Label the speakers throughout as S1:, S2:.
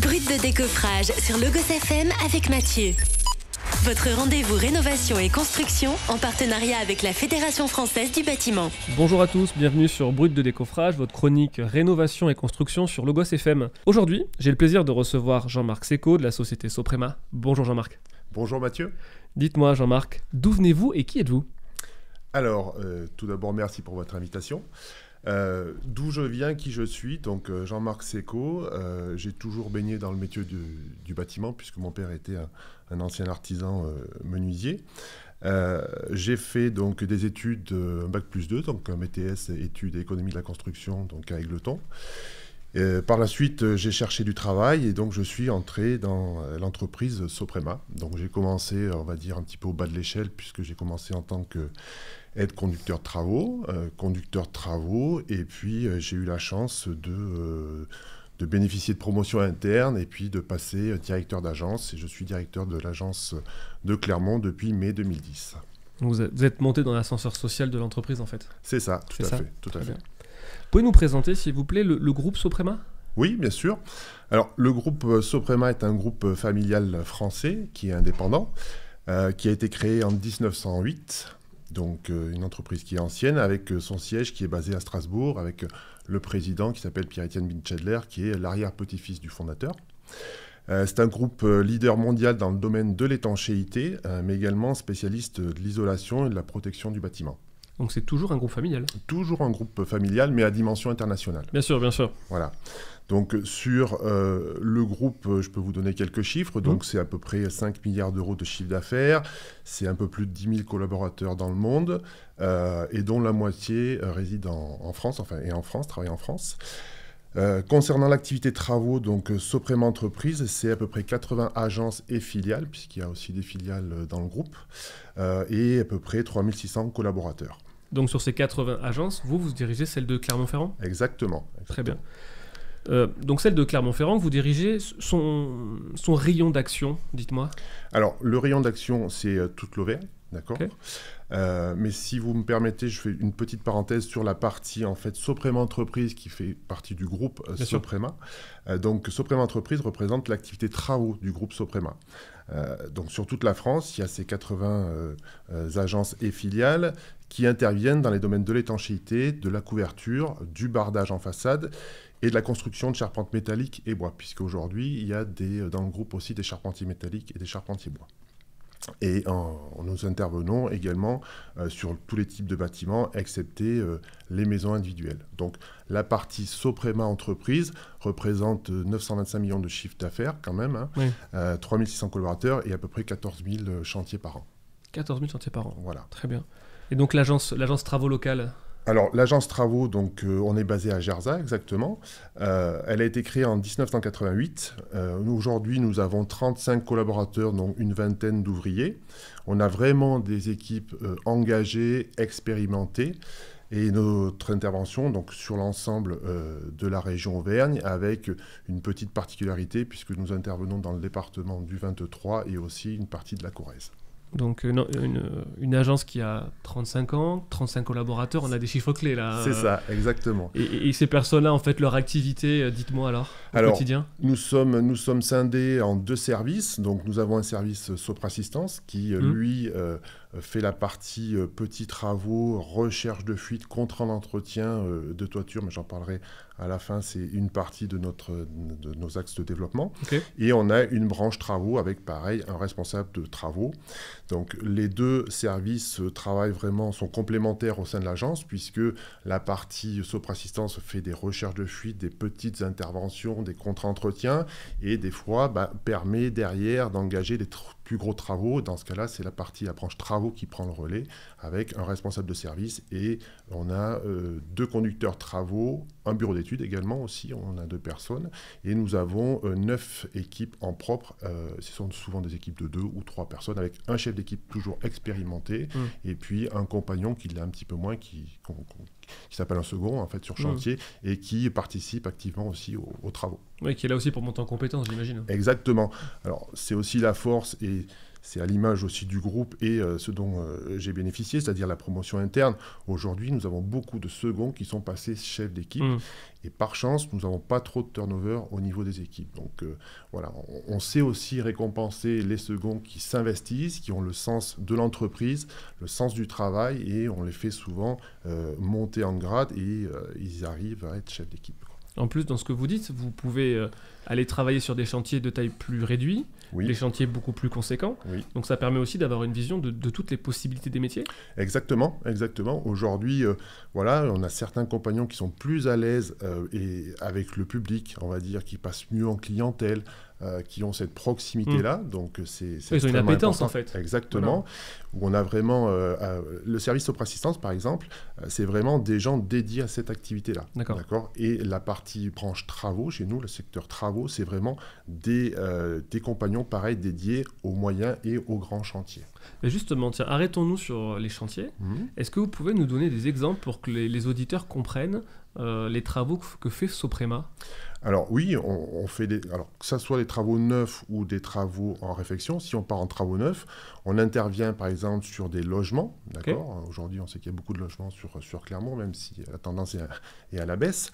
S1: Brut de décoffrage sur Logos FM avec Mathieu. Votre rendez-vous rénovation et construction en partenariat avec la Fédération française du bâtiment.
S2: Bonjour à tous, bienvenue sur Brut de décoffrage, votre chronique rénovation et construction sur Logos FM. Aujourd'hui, j'ai le plaisir de recevoir Jean-Marc Secco de la société Soprema. Bonjour Jean-Marc.
S3: Bonjour Mathieu.
S2: Dites-moi Jean-Marc, d'où venez-vous et qui êtes-vous ?
S3: Alors, tout d'abord, merci pour votre invitation. D'où je viens, qui je suis, donc Jean-Marc Secco. J'ai toujours baigné dans le métier du bâtiment, puisque mon père était un ancien artisan menuisier. J'ai fait donc des études, un bac+2, donc un BTS, études et économie de la construction, donc à Égletons. Par la suite, j'ai cherché du travail et donc je suis entré dans l'entreprise Soprema. Donc j'ai commencé, on va dire, un petit peu au bas de l'échelle, puisque j'ai commencé en tant que conducteur de travaux, et puis j'ai eu la chance de bénéficier de promotions internes et puis de passer directeur d'agence. Et je suis directeur de l'agence de Clermont depuis mai 2010.
S2: Vous êtes monté dans l'ascenseur social de l'entreprise en fait ?
S3: C'est ça, tout à fait.
S2: Bien. Pouvez-nous présenter s'il vous plaît le groupe Soprema ?
S3: Oui, bien sûr. Alors le groupe Soprema est un groupe familial français qui est indépendant, qui a été créé en 1908. Donc une entreprise qui est ancienne, avec son siège qui est basé à Strasbourg, avec le président qui s'appelle Pierre-Étienne Binchedler, qui est l'arrière-petit-fils du fondateur. C'est un groupe leader mondial dans le domaine de l'étanchéité, mais également spécialiste de l'isolation et de la protection du bâtiment.
S2: Donc c'est toujours un groupe familial ?
S3: Toujours un groupe familial, mais à dimension internationale.
S2: Bien sûr, bien sûr.
S3: Voilà. Donc sur le groupe, je peux vous donner quelques chiffres. Donc c'est à peu près 5 milliards d'euros de chiffre d'affaires. C'est un peu plus de 10 000 collaborateurs dans le monde, et dont la moitié réside en France, travaille en France. Concernant l'activité travaux, donc Soprema Entreprise, c'est à peu près 80 agences et filiales, puisqu'il y a aussi des filiales dans le groupe, et à peu près 3600 collaborateurs.
S2: Donc sur ces 80 agences, vous dirigez celle de Clermont-Ferrand ?
S3: Exactement.
S2: Très bien. Donc celle de Clermont-Ferrand, vous dirigez son rayon d'action, dites-moi.
S3: Alors le rayon d'action, c'est toute l'Auvergne, d'accord.
S2: Okay.
S3: Mais si vous me permettez, je fais une petite parenthèse sur la partie en fait Soprema Entreprise qui fait partie du groupe Soprema. Donc Soprema Entreprise représente l'activité travaux du groupe Soprema. Donc sur toute la France, il y a ces 80 agences et filiales qui interviennent dans les domaines de l'étanchéité, de la couverture, du bardage en façade et de la construction de charpentes métalliques et bois, puisqu'aujourd'hui, il y a dans le groupe aussi des charpentiers métalliques et des charpentiers bois. Et nous intervenons également sur tous les types de bâtiments, excepté les maisons individuelles. Donc la partie Soprema Entreprise représente 925 millions de chiffre d'affaires quand même, hein,
S2: oui.
S3: 3600 collaborateurs et à peu près 14 000 chantiers par an.
S2: 14 000 chantiers par an,
S3: voilà.
S2: Très bien. Et donc l'agence travaux locale ?
S3: Alors, l'agence travaux, donc, on est basé à Gerzat, exactement. Elle a été créée en 1988. Aujourd'hui, nous avons 35 collaborateurs, donc une vingtaine d'ouvriers. On a vraiment des équipes engagées, expérimentées. Et notre intervention, donc, sur l'ensemble de la région Auvergne, avec une petite particularité, puisque nous intervenons dans le département du 23 et aussi une partie de la Corrèze.
S2: Donc une agence qui a 35 ans, 35 collaborateurs, on a des chiffres clés là.
S3: C'est ça, exactement.
S2: Et ces personnes-là, en fait, leur activité, dites-moi alors, au quotidien ?
S3: Nous sommes scindés en deux services. Donc nous avons un service Soprassistance qui, lui, fait la partie petits travaux, recherche de fuite, contrôle d'entretien de toiture, mais j'en parlerai à la fin, c'est une partie de nos axes de développement.
S2: Okay.
S3: Et on a une branche travaux avec, pareil, un responsable de travaux. Donc les deux services sont complémentaires au sein de l'agence, puisque la partie Soprassistance fait des recherches de fuite, des petites interventions, des contre-entretiens, et des fois permet derrière d'engager des plus gros travaux. Dans ce cas-là, c'est la branche travaux qui prend le relais avec un responsable de service, et on a 2 conducteurs travaux, un bureau d'études également aussi, on a 2 personnes, et nous avons 9 équipes en propre. Ce sont souvent des équipes de 2 ou 3 personnes, avec un chef d'équipe toujours expérimenté, et puis un compagnon qui l'est un petit peu moins, qui s'appelle un second en fait sur chantier, et qui participe activement aussi aux travaux.
S2: Oui, qui est là aussi pour monter en compétence, j'imagine.
S3: Exactement. Alors c'est aussi la force, et c'est à l'image aussi du groupe et ce dont j'ai bénéficié, c'est-à-dire la promotion interne. Aujourd'hui, nous avons beaucoup de seconds qui sont passés chefs d'équipe. Et par chance, nous n'avons pas trop de turnover au niveau des équipes. Donc voilà, on sait aussi récompenser les seconds qui s'investissent, qui ont le sens de l'entreprise, le sens du travail, et on les fait souvent monter en grade et ils arrivent à être chefs d'équipe.
S2: En plus, dans ce que vous dites, vous pouvez aller travailler sur des chantiers de taille plus réduite, des chantiers beaucoup plus conséquents. Donc ça permet aussi d'avoir une vision de toutes les possibilités des métiers.
S3: Exactement. Aujourd'hui, voilà, on a certains compagnons qui sont plus à l'aise et avec le public, on va dire, qui passent mieux en clientèle, qui ont cette proximité-là. Donc c'est
S2: ils ont une appétence,
S3: important.
S2: En fait.
S3: Exactement. Voilà. Où on a vraiment... le service Sopra-Assistance, par exemple, c'est vraiment des gens dédiés à cette activité-là. D'accord. Et la partie branche travaux, chez nous, le secteur travaux, c'est vraiment des compagnons, pareil, dédiés aux moyens et aux grands chantiers.
S2: Mais justement, tiens, arrêtons-nous sur les chantiers. Est-ce que vous pouvez nous donner des exemples pour que les auditeurs comprennent les travaux que fait Soprema ?
S3: Alors oui, on fait alors que ce soit des travaux neufs ou des travaux en réfection, si on part en travaux neufs, on intervient par exemple sur des logements, d'accord. Aujourd'hui, on sait qu'il y a beaucoup de logements sur Clermont, même si la tendance est à la baisse.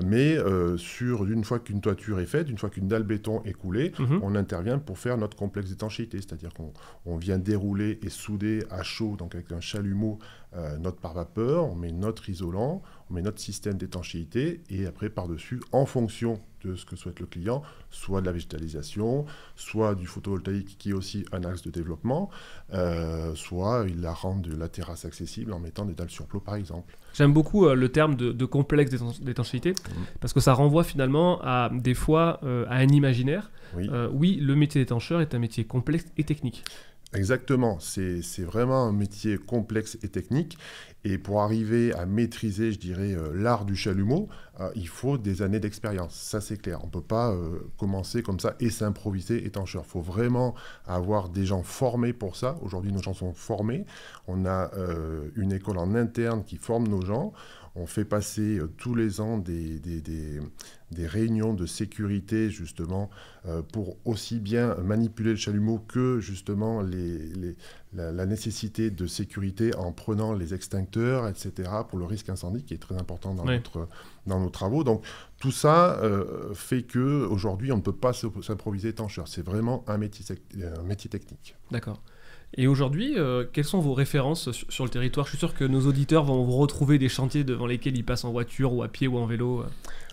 S3: Mais une fois qu'une toiture est faite, une fois qu'une dalle béton est coulée, on intervient pour faire notre complexe d'étanchéité, c'est-à-dire qu'on vient dérouler et souder à chaud, donc avec un chalumeau, notre pare-vapeur, on met notre isolant, on met notre système d'étanchéité, et après par-dessus, en fonction de ce que souhaite le client, soit de la végétalisation, soit du photovoltaïque qui est aussi un axe de développement, soit il la rend de la terrasse accessible en mettant des dalles sur plot par exemple.
S2: J'aime beaucoup le terme de complexe d'étanchéité, parce que ça renvoie finalement à des fois à un imaginaire. Oui, le métier d'étancheur est un métier complexe et technique.
S3: Exactement, c'est vraiment un métier complexe et technique, et pour arriver à maîtriser, je dirais, l'art du chalumeau, il faut des années d'expérience, ça c'est clair. On ne peut pas commencer comme ça et s'improviser étancheur. Il faut vraiment avoir des gens formés pour ça. Aujourd'hui, nos gens sont formés. On a une école en interne qui forme nos gens. On fait passer tous les ans des réunions de sécurité, justement, pour aussi bien manipuler le chalumeau que, justement, la nécessité de sécurité en prenant les extincteurs, etc., pour le risque incendie, qui est très important dans nos travaux. Donc, tout ça fait qu'aujourd'hui, on ne peut pas s'improviser étancheur. C'est vraiment un métier technique.
S2: D'accord. Et aujourd'hui, quelles sont vos références sur le territoire ? Je suis sûr que nos auditeurs vont vous retrouver des chantiers devant lesquels ils passent en voiture ou à pied ou en vélo.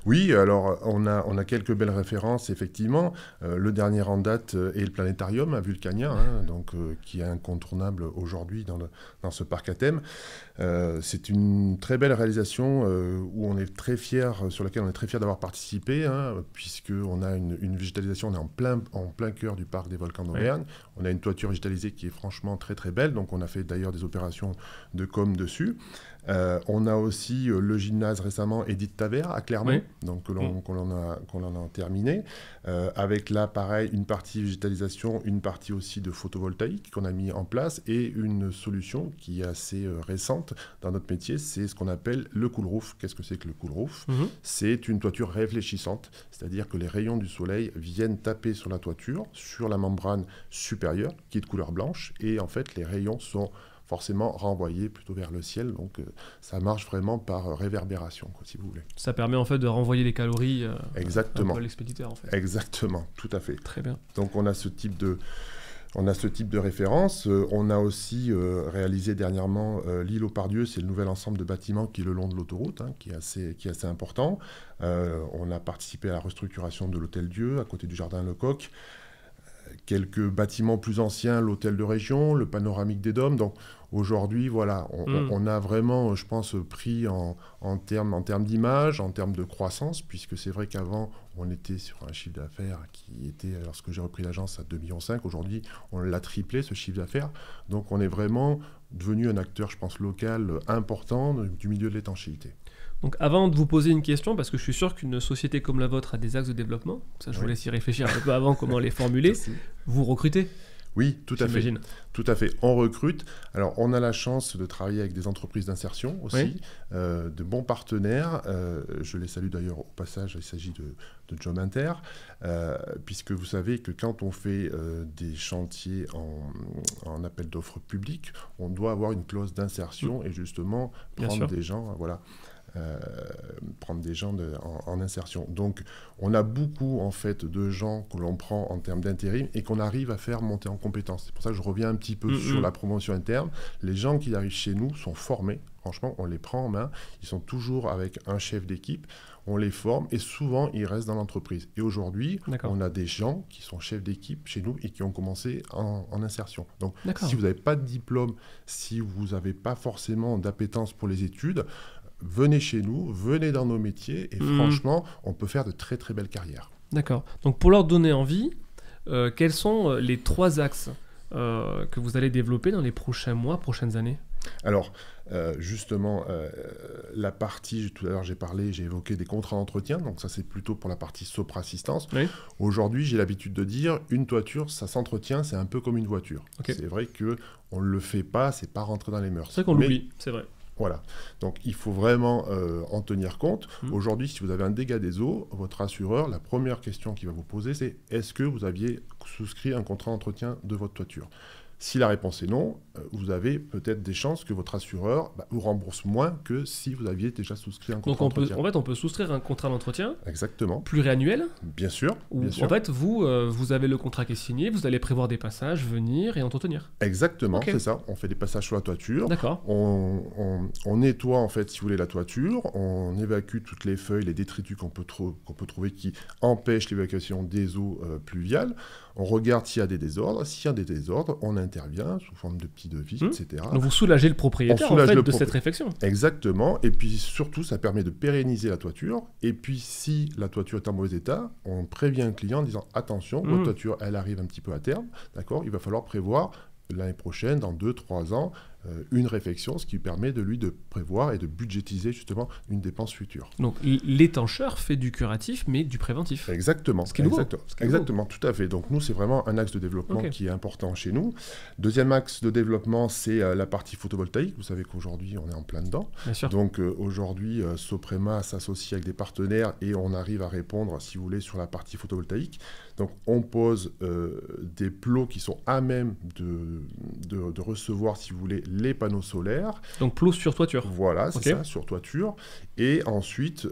S3: Oui, alors on a quelques belles références, effectivement. Le dernier en date est le planétarium à Vulcania, qui est incontournable aujourd'hui dans ce parc à thème. C'est une très belle réalisation sur laquelle on est très fiers d'avoir participé, puisqu'on a une végétalisation, on est en plein cœur du parc des volcans d'Auvergne. On a une toiture végétalisée qui est franchement très très belle, donc on a fait d'ailleurs des opérations de com dessus. On a aussi le gymnase récemment Edith Tavert à Clermont, donc qu'on en a terminé, avec là pareil une partie végétalisation, une partie aussi de photovoltaïque qu'on a mis en place, et une solution qui est assez récente dans notre métier, c'est ce qu'on appelle le cool roof. Qu'est-ce que c'est que le cool roof ? C'est une toiture réfléchissante, c'est-à-dire que les rayons du soleil viennent taper sur la toiture, sur la membrane supérieure qui est de couleur blanche, et en fait les rayons sont forcément renvoyé plutôt vers le ciel, donc ça marche vraiment par réverbération, si vous voulez. Ça
S2: permet en fait de renvoyer les calories
S3: Exactement.
S2: à l'expéditeur en fait.
S3: Exactement, tout à fait.
S2: Très bien.
S3: Donc on a ce type de référence. On a aussi réalisé dernièrement l'île aux Pardieu, c'est le nouvel ensemble de bâtiments qui est le long de l'autoroute, qui est assez important. On a participé à la restructuration de l'Hôtel Dieu, à côté du Jardin Lecoq. Quelques bâtiments plus anciens, l'hôtel de région, le panoramique des Dômes. Donc aujourd'hui, voilà, on a vraiment, je pense, pris en termes d'image, en termes de croissance, puisque c'est vrai qu'avant, on était sur un chiffre d'affaires qui était, lorsque j'ai repris l'agence, à 2,5 millions. Aujourd'hui, on l'a triplé, ce chiffre d'affaires. Donc on est vraiment devenu un acteur, je pense, local important du milieu de l'étanchéité.
S2: Donc avant de vous poser une question, parce que je suis sûr qu'une société comme la vôtre a des axes de développement, ça je vous laisse y réfléchir un peu avant comment les formuler, vous recrutez ?
S3: Oui, tout à fait.
S2: J'imagine.
S3: Tout à fait. On recrute. Alors, on a la chance de travailler avec des entreprises d'insertion aussi,
S2: Oui.
S3: de bons partenaires. Je les salue d'ailleurs au passage. Il s'agit de Job Inter, puisque vous savez que quand on fait des chantiers en appel d'offres public, on doit avoir une clause d'insertion et justement
S2: Bien
S3: prendre
S2: sûr.
S3: des gens, prendre des gens en insertion. Donc, on a beaucoup en fait de gens que l'on prend en termes d'intérim et qu'on arrive à faire monter en compétences. C'est pour ça que je reviens un petit peu sur la promotion interne. Les gens qui arrivent chez nous sont formés. Franchement, on les prend en main. Ils sont toujours avec un chef d'équipe. On les forme et souvent, ils restent dans l'entreprise. Et aujourd'hui,
S2: D'accord.
S3: on a des gens qui sont chefs d'équipe chez nous et qui ont commencé en insertion. Donc,
S2: D'accord.
S3: si vous n'avez pas de diplôme, si vous n'avez pas forcément d'appétence pour les études, venez chez nous, venez dans nos métiers et franchement, on peut faire de très très belles carrières.
S2: D'accord. Donc pour leur donner envie, quels sont les 3 axes que vous allez développer dans les prochains mois, prochaines années?
S3: Alors, justement, la partie, tout à l'heure j'ai évoqué des contrats d'entretien, donc ça c'est plutôt pour la partie Sopra-Assistance.
S2: Oui.
S3: Aujourd'hui, j'ai l'habitude de dire, une toiture, ça s'entretient, c'est un peu comme une voiture.
S2: Ok.
S3: C'est vrai qu'on ne le fait pas, c'est pas rentré dans les mœurs.
S2: C'est vrai qu'on
S3: Mais
S2: l'oublie, c'est vrai.
S3: Voilà, donc il faut vraiment en tenir compte.
S2: Mmh.
S3: Aujourd'hui, si vous avez un dégât des eaux, votre assureur, la première question qu'il va vous poser, c'est est-ce que vous aviez souscrit un contrat d'entretien de votre toiture ? Si la réponse est non, vous avez peut-être des chances que votre assureur vous rembourse moins que si vous aviez déjà souscrit un
S2: Donc
S3: contrat d'entretien.
S2: on peut souscrire un contrat d'entretien
S3: Exactement,
S2: pluriannuel,
S3: bien sûr.
S2: où
S3: Bien sûr.
S2: en fait vous avez le contrat qui est signé, vous allez prévoir des passages, venir et entretenir.
S3: Exactement,
S2: Ok.
S3: c'est ça. On fait des passages sur la toiture.
S2: D'accord.
S3: On nettoie en fait, si vous voulez, la toiture, on évacue toutes les feuilles, les détritus qu'on peut trouver qui empêchent l'évacuation des eaux pluviales. On regarde s'il y a des désordres. S'il y a des désordres, on intervient sous forme de petits devis, etc.
S2: Donc vous soulagez le propriétaire
S3: On soulage
S2: en fait
S3: le
S2: de cette réflexion.
S3: Exactement. Et puis surtout, ça permet de pérenniser la toiture. Et puis si la toiture est en mauvais état, on prévient le client en disant attention, votre toiture, elle arrive un petit peu à terme. D'accord ? Il va falloir prévoir l'année prochaine, dans 2-3 ans, une réflexion, ce qui permet de lui de prévoir et de budgétiser justement une dépense future.
S2: Donc l'étancheur fait du curatif mais du préventif.
S3: Exactement.
S2: Ce qui est nouveau.
S3: Exactement.
S2: Ce qui est nouveau.
S3: Exactement, tout à fait. Donc nous, c'est vraiment un axe de développement
S2: Ok.
S3: qui est important chez nous. Deuxième axe de développement, c'est la partie photovoltaïque. Vous savez qu'aujourd'hui, on est en plein dedans.
S2: Bien sûr.
S3: Donc aujourd'hui, Soprema s'associe avec des partenaires et on arrive à répondre, si vous voulez, sur la partie photovoltaïque. Donc on pose des plots qui sont à même de recevoir, si vous voulez, les panneaux solaires.
S2: Donc plot sur toiture.
S3: Voilà, c'est
S2: Ok.
S3: ça, sur toiture. Et ensuite,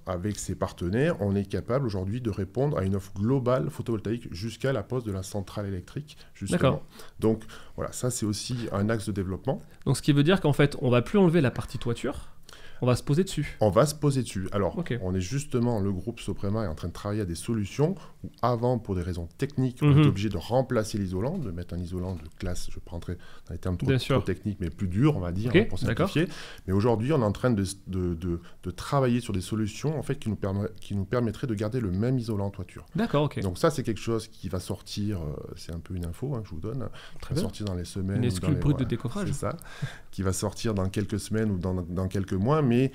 S3: avec ces partenaires, on est capable aujourd'hui de répondre à une offre globale photovoltaïque jusqu'à la pose de la centrale électrique, justement.
S2: D'accord.
S3: Donc voilà, ça c'est aussi un axe de développement.
S2: Donc ce qui veut dire qu'en fait on va plus enlever la partie toiture, on va se poser dessus.
S3: On va se poser dessus. Alors,
S2: Ok.
S3: on est justement, le groupe Soprema est en train de travailler à des solutions où avant, pour des raisons techniques, on est obligé de remplacer l'isolant, de mettre un isolant de classe, je prendrai dans les termes
S2: Bien
S3: trop
S2: sûr.
S3: techniques, mais plus durs, on va dire,
S2: Ok,
S3: hein, pour
S2: d'accord.
S3: simplifier. Mais aujourd'hui, on est en train de travailler sur des solutions en fait, qui nous permettraient de garder le même isolant en toiture.
S2: D'accord, ok.
S3: Donc ça, c'est quelque chose qui va sortir, c'est un peu une info hein, que je vous donne,
S2: Très
S3: qui va
S2: bien.
S3: sortir dans les semaines.
S2: Une
S3: ou
S2: exclue
S3: dans les
S2: brute de
S3: mois.
S2: décoffrage.
S3: C'est ça, qui va sortir dans quelques semaines ou dans quelques mois, mais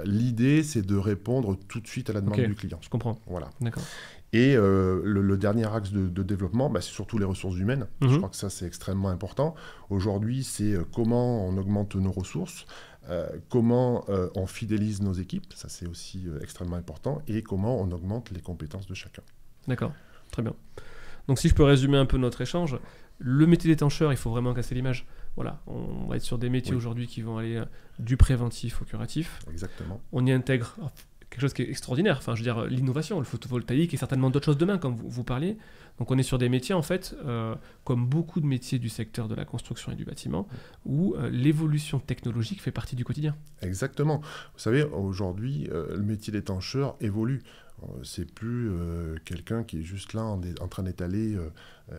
S3: l'idée, c'est de répondre tout de suite à la demande
S2: Ok.
S3: du client.
S2: Je comprends.
S3: Voilà.
S2: D'accord.
S3: Et le dernier axe de développement, c'est surtout les ressources humaines. Je crois que ça, c'est extrêmement important. Aujourd'hui, c'est comment on augmente nos ressources, comment on fidélise nos équipes, ça c'est aussi extrêmement important, et comment on augmente les compétences de chacun.
S2: D'accord. Très bien. Donc si je peux résumer un peu notre échange, le métier d'étancheur, il faut vraiment casser l'image. Voilà, on va être sur des métiers
S3: Oui.
S2: aujourd'hui qui vont aller du préventif au curatif.
S3: Exactement.
S2: On y intègre quelque chose qui est extraordinaire, enfin je veux dire l'innovation, le photovoltaïque et certainement d'autres choses demain comme vous parliez. Donc on est sur des métiers en fait, comme beaucoup de métiers du secteur de la construction et du bâtiment, où l'évolution technologique fait partie du quotidien.
S3: Exactement. Vous savez, aujourd'hui, le métier d'étancheur évolue. C'est plus quelqu'un qui est juste là en train d'étaler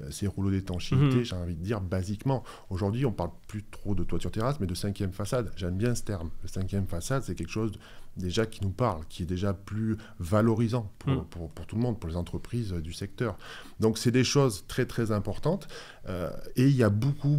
S3: ses rouleaux d'étanchéité, j'ai envie de dire, basiquement. Aujourd'hui, on parle plus trop de toiture terrasse, mais de cinquième façade. J'aime bien ce terme. Le cinquième façade, c'est quelque chose déjà qui nous parle, qui est déjà plus valorisant pour tout le monde, pour les entreprises du secteur. Donc, c'est des choses très, très importantes. Et il y a beaucoup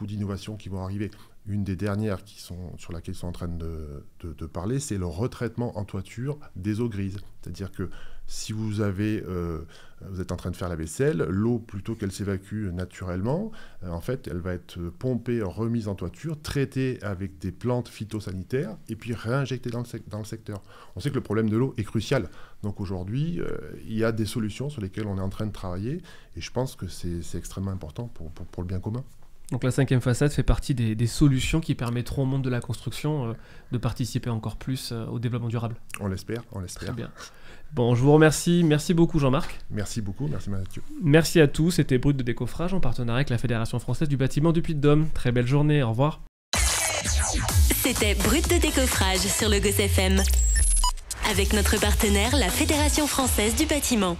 S3: d'innovations qui vont arriver. Une des dernières sur laquelle ils sont en train de parler, c'est le retraitement en toiture des eaux grises. C'est-à-dire que si vous êtes en train de faire la vaisselle, l'eau, plutôt qu'elle s'évacue naturellement, en fait, elle va être pompée, remise en toiture, traitée avec des plantes phytosanitaires et puis réinjectée dans le secteur. On sait que le problème de l'eau est crucial. Donc aujourd'hui, il y a des solutions sur lesquelles on est en train de travailler et je pense que c'est extrêmement important pour le bien commun.
S2: Donc la 5e façade fait partie des solutions qui permettront au monde de la construction de participer encore plus au développement durable.
S3: On l'espère.
S2: Très bien. Bon, je vous remercie. Merci beaucoup Jean-Marc.
S3: Merci beaucoup, merci Mathieu.
S2: Merci à tous, c'était Brut de Décoffrage en partenariat avec la Fédération Française du Bâtiment du Puy-de-Dôme. Très belle journée, au revoir.
S1: C'était Brut de Décoffrage sur le Gosse FM. Avec notre partenaire, la Fédération Française du Bâtiment.